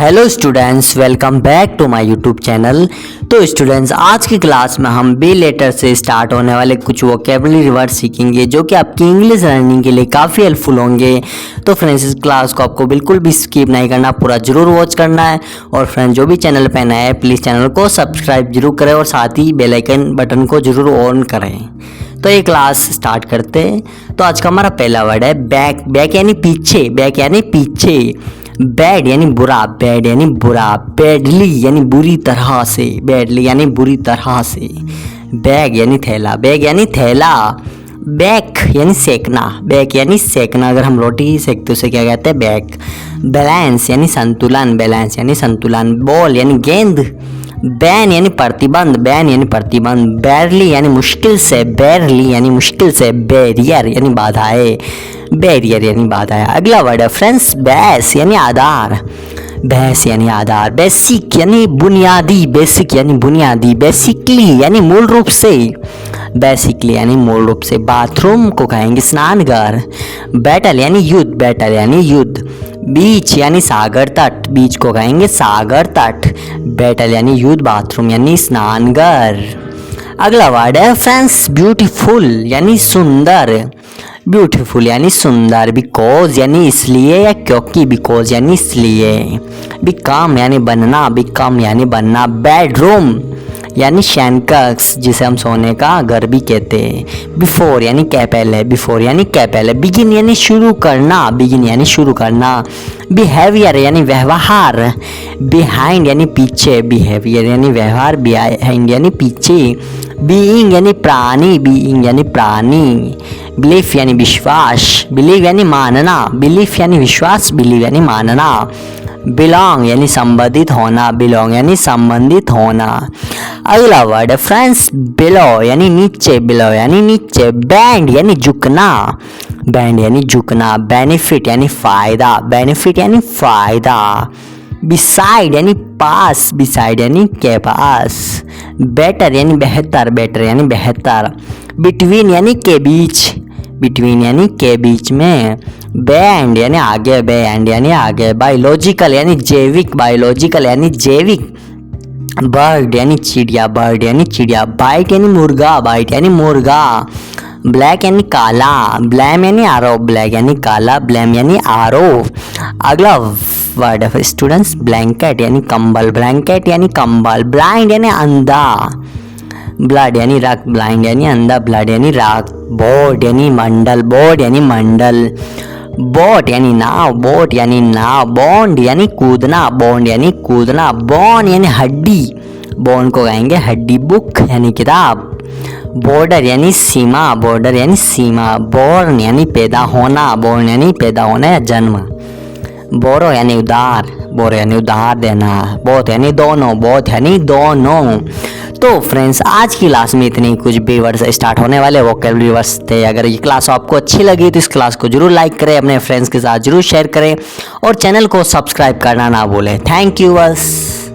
Hello students, welcome back to my YouTube channel. तो students, आज की क्लास में हम बी लेटर से स्टार्ट होने वाले कुछ वोकेबलरी वर्ड सीखेंगे जो कि आपकी इंग्लिश लर्निंग के लिए काफ़ी हेल्पफुल होंगे। तो फ्रेंड्स, इस क्लास को आपको बिल्कुल भी स्किप नहीं करना, पूरा जरूर वॉच करना है। और फ्रेंड्स, जो भी चैनल पर नया है प्लीज़ चैनल को सब्सक्राइब जरूर करें और साथ ही बेल आइकन बटन को जरूर ऑन करें। तो ये क्लास स्टार्ट करते हैं। तो आज का हमारा पहला वर्ड है बैक। बैक यानी पीछे, बैक यानी पीछे। बैड यानी बुरा, बैड यानी बुरा। बैडली यानी बुरी तरह से, बैडली यानी बुरी तरह से। बैग यानी थैला, बैग यानी थैला। बैक यानी सेकना, बैक यानी सेकना। अगर हम रोटी सेकते उसे क्या कहते हैं? बैक। बैलेंस यानी संतुलन, बैलेंस यानी संतुलन। बॉल यानी गेंद। बैन यानी प्रतिबंध, बैन यानी प्रतिबंध। बैरली यानी मुश्किल से, बैरली यानी मुश्किल से। बैरियर यानी बाधाएं, बैरियर यानी बाधाएं। अगला वर्ड है फ्रेंड्स बेस यानी आधार, बेस यानी आधार। बेसिक यानी बुनियादी, बेसिक यानी बुनियादी। बेसिकली यानी मूल रूप से, बेसिकली यानी मूल रूप से। बाथरूम को कहेंगे स्नानघर। बैटल यानी युद्ध, बैटल यानी युद्ध। बीच यानी सागर तट, बीच को कहेंगे सागर तट। बैटल यानी युद्ध, बाथरूम यानी स्नानघर। अगला वर्ड है फ्रेंड्स ब्यूटीफुल यानी सुंदर, ब्यूटीफुल यानी सुंदर। बिकॉज यानी इसलिए या क्योंकि, बिकॉज यानी इसलिए। बिकम यानी बनना, बिकम यानी बनना। बेडरूम यानी शैनकक्स जिसे हम सोने का घर भी कहते हैं। बिफोर यानी क्या पहले, बिफोर यानी क्या पहले। बिगिन यानी शुरू करना, बिगिन यानी शुरू करना। बिहेवियर यानी व्यवहार। बिहाइंड यानी पीछे, बिहेवियर यानी व्यवहार। बिहाइंड यानी पीछे। बीइंग यानी प्राणी, बीइंग यानी प्राणी। बिलीफ यानी विश्वास, बिलीव यानी मानना। बिलीफ यानी विश्वास, बिलीव यानी मानना। बिलोंग यानी संबंधित होना, बिलोंग यानी संबंधित होना। अगला वर्ड है फ्रेंड्स बिलो यानी नीचे, बिलो यानी नीचे। बैंड यानी झुकना, बैंड यानी झुकना। बेनिफिट यानी फायदा, बेनिफिट यानी फायदा। बिसाइड यानी पास, बिसाइड यानी के पास। बेटर यानी बेहतर, बेटर यानी बेहतर। बिटवीन यानी के बीच, बिटवीन यानी के बीच में। बैंड यानी आगे, बैंड यानी आगे। बायोलॉजिकल यानी जैविक, बायोलॉजिकल यानी जैविक। बर्ड यानी चिड़िया, बर्ड यानी चिड़िया। बाइट यानी मुर्गा, बाइट यानी मुर्गा। ब्लैक यानी काला, ब्लैम यानी आरो, ब्लैक यानी काला, ब्लैम यानी आरो। अगला वर्ड है स्टूडेंट्स ब्लैंकेट यानी कंबल, ब्लैंकेट यानी कंबल। ब्लाइंड यानी अंधा, ब्लड यानी रक्त, ब्लाइंड यानी अंधा, ब्लड यानी रक्त। बोर्ड यानी मंडल, बोर्ड यानी मंडल। बोट यानी नाव, बोट यानी नाव। बॉन्ड यानी कूदना, बॉन्ड यानी कूदना। बॉन यानी हड्डी, बॉन को कहेंगे हड्डी। बुक यानी किताब। बॉर्डर यानी सीमा, बॉर्डर यानी सीमा। बॉर्न यानी पैदा होना, बॉर्न यानी पैदा होना या जन्म। बोरो यानी उधार, बोरो यानी उधार देना। बोथ यानी दोनों, बोथ यानी दोनों। तो फ्रेंड्स, आज की क्लास में इतने कुछ बी वर्ड से स्टार्ट होने वाले वोकेबलरी वर्ड्स थे। अगर ये क्लास आपको अच्छी लगी तो इस क्लास को जरूर लाइक करें, अपने फ्रेंड्स के साथ जरूर शेयर करें और चैनल को सब्सक्राइब करना ना भूलें। थैंक यू बस।